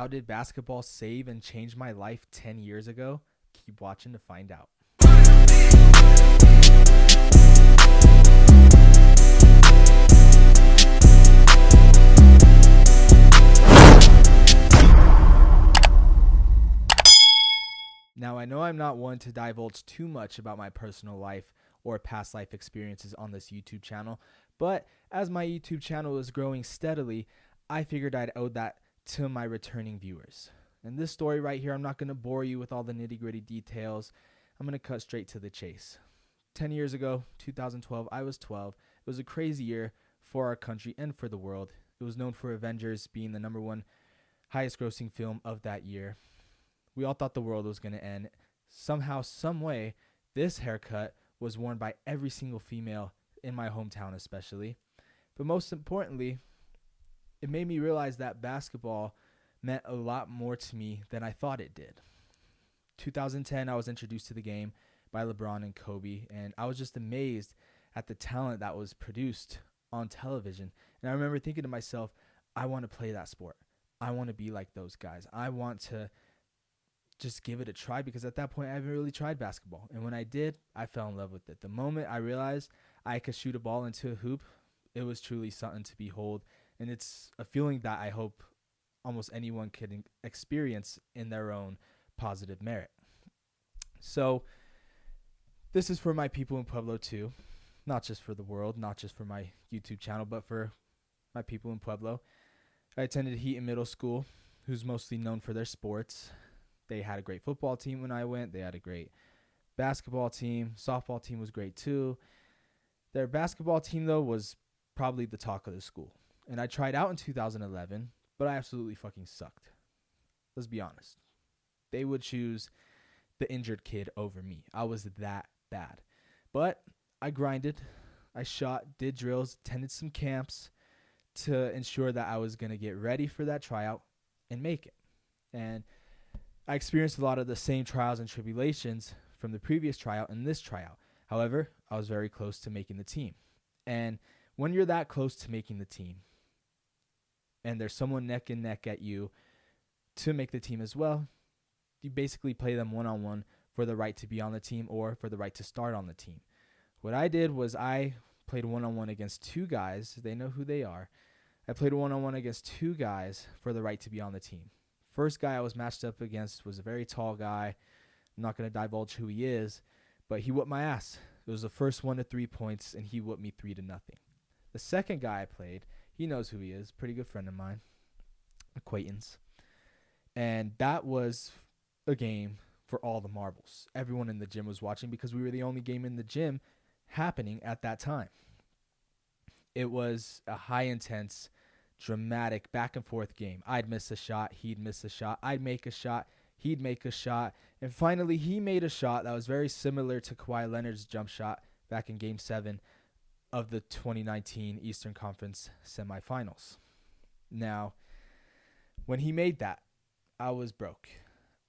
How did basketball save and change my life 10 years ago? Keep watching to find out. Now, I know I'm not one to divulge too much about my personal life or past life experiences on this YouTube channel, but as my YouTube channel is growing steadily, I figured I'd owe that to my returning viewers. And this story right here, I'm not going to bore you with all the nitty-gritty details. I'm going to cut straight to the chase. 10 years ago, 2012, I was 12. It was a crazy year for our country and for the world. It was known for Avengers being the #1 highest grossing film of that year. We all thought the world was going to end. Somehow, some way, this haircut was worn by every single female in my hometown especially. But most importantly, it made me realize that basketball meant a lot more to me than I thought it did. 2010, I was introduced to the game by LeBron and Kobe, and I was just amazed at the talent that was produced on television. And I remember thinking to myself, I want to play that sport. I want to be like those guys. I want to just give it a try, because at that point I haven't really tried basketball. And when I did, I fell in love with it. The moment I realized I could shoot a ball into a hoop, it was truly something to behold. And it's a feeling that I hope almost anyone can experience in their own positive merit. So this is for my people in Pueblo too, not just for the world, not just for my YouTube channel, but for my people in Pueblo. I attended Heaton Middle School, who's mostly known for their sports. They had a great football team when I went. They had a great basketball team. Softball team was great too. Their basketball team, though, was probably the talk of the school. And I tried out in 2011, but I absolutely fucking sucked. Let's be honest. They would choose the injured kid over me. I was that bad. But I grinded. I shot, did drills, attended some camps to ensure that I was going to get ready for that tryout and make it. And I experienced a lot of the same trials and tribulations from the previous tryout and this tryout. However, I was very close to making the team. And when you're that close to making the team, and there's someone neck and neck at you to make the team as well, you basically play them one-on-one for the right to be on the team or for the right to start on the team. What I did was I played one-on-one against two guys. They know who they are. I played one-on-one against two guys for the right to be on the team. First guy I was matched up against was a very tall guy. I'm not going to divulge who he is, but he whooped my ass. It was the first 1 to 3 points, and he whooped me 3-0. The second guy I played, he knows who he is, pretty good friend of mine, acquaintance. And that was a game for all the marbles. Everyone in the gym was watching because we were the only game in the gym happening at that time. It was a high-intense, dramatic back-and-forth game. I'd miss a shot, he'd miss a shot. I'd make a shot, he'd make a shot. And finally, he made a shot that was very similar to Kawhi Leonard's jump shot back in Game 7 of the 2019 Eastern Conference semifinals. Now, when he made that, I was broke.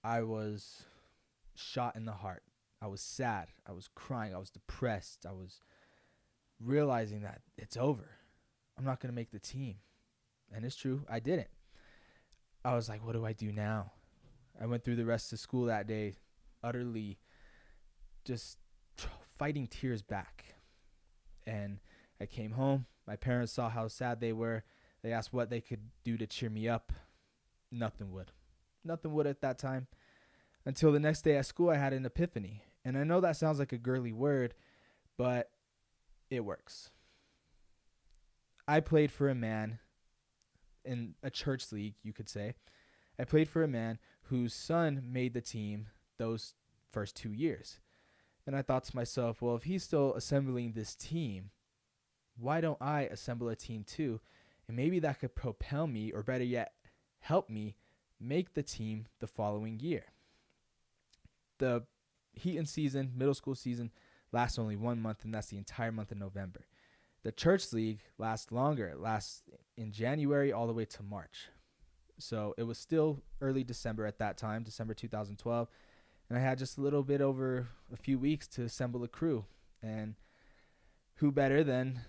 I was shot in the heart. I was sad. I was crying. I was depressed. I was realizing that it's over. I'm not going to make the team. And it's true, I didn't. I was like, what do I do now? I went through the rest of school that day utterly just fighting tears back. And I came home. My parents saw how sad they were. They asked what they could do to cheer me up. Nothing would. Nothing would at that time. Until the next day at school, I had an epiphany. And I know that sounds like a girly word, but it works. I played for a man in a church league, you could say. I played for a man whose son made the team those first 2 years. And I thought to myself, well, if he's still assembling this team, why don't I assemble a team too? And maybe that could propel me, or better yet, help me make the team the following year. The Heaton season, middle school season, lasts only 1 month, and that's the entire month of November. The church league lasts longer. It lasts in January all the way to March. So it was still early December at that time, December 2012. And I had just a little bit over a few weeks to assemble a crew. And who better than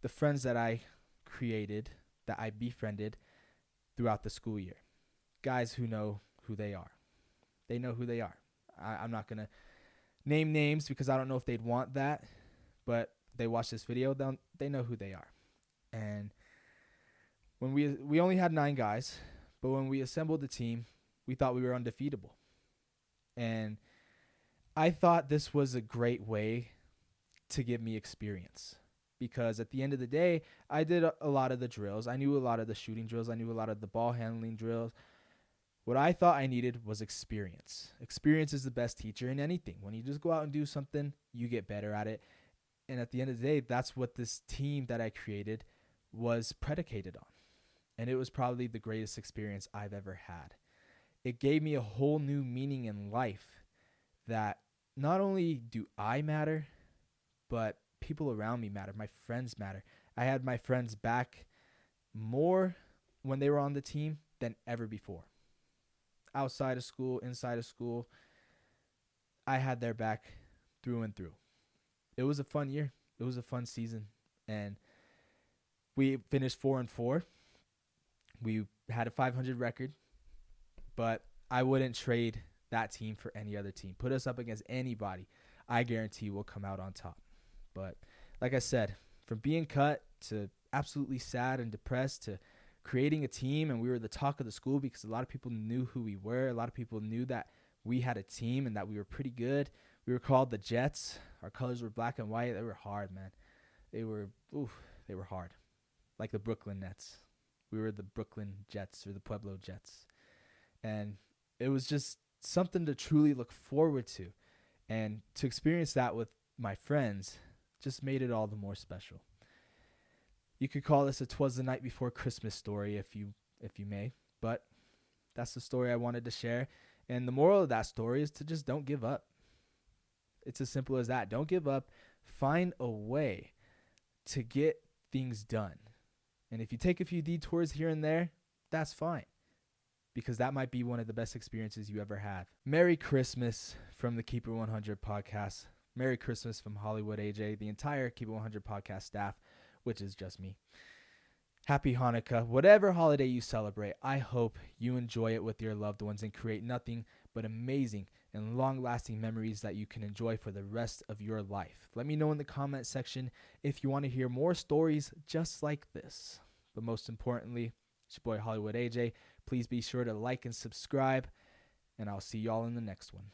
the friends that I created, that I befriended throughout the school year. guys who know who they are. They know who they are. I'm not going to name names because I don't know if they'd want that, but they watch this video, they know who they are. And when we only had 9 guys, but when we assembled the team, we thought we were undefeatable. And I thought this was a great way to give me experience, because at the end of the day, I did a lot of the drills. I knew a lot of the shooting drills. I knew a lot of the ball handling drills. What I thought I needed was experience. Experience is the best teacher in anything. When you just go out and do something, you get better at it. And at the end of the day, that's what this team that I created was predicated on. And it was probably the greatest experience I've ever had. It gave me a whole new meaning in life, that not only do I matter, but people around me matter. My friends matter. I had my friends back more when they were on the team than ever before. Outside of school, inside of school, I had their back through and through. It was a fun year. It was a fun season. And we finished 4-4. We had a 500 record, but I wouldn't trade that team for any other team. Put us up against anybody, I guarantee we'll come out on top. But like I said, from being cut to absolutely sad and depressed to creating a team, and we were the talk of the school because a lot of people knew who we were. A lot of people knew that we had a team and that we were pretty good. We were called the Jets. Our colors were black and white. They were hard, man. They were hard. Like the Brooklyn Nets. We were the Brooklyn Jets, or the Pueblo Jets. And it was just something to truly look forward to. And to experience that with my friends just made it all the more special. You could call this a 'twas the night before Christmas story if you may, but that's the story I wanted to share. And the moral of that story is to just don't give up. It's as simple as that. Don't give up. Find a way to get things done. And if you take a few detours here and there, that's fine, because that might be one of the best experiences you ever have. Merry Christmas from the Keep It 100 podcast. Merry Christmas from Hollywood AJ, the entire Keep It 100 podcast staff, which is just me. Happy Hanukkah. Whatever holiday you celebrate, I hope you enjoy it with your loved ones and create nothing but amazing and long-lasting memories that you can enjoy for the rest of your life. Let me know in the comment section if you want to hear more stories just like this. But most importantly, it's your boy Hollywood AJ. Please be sure to like and subscribe, and I'll see y'all in the next one.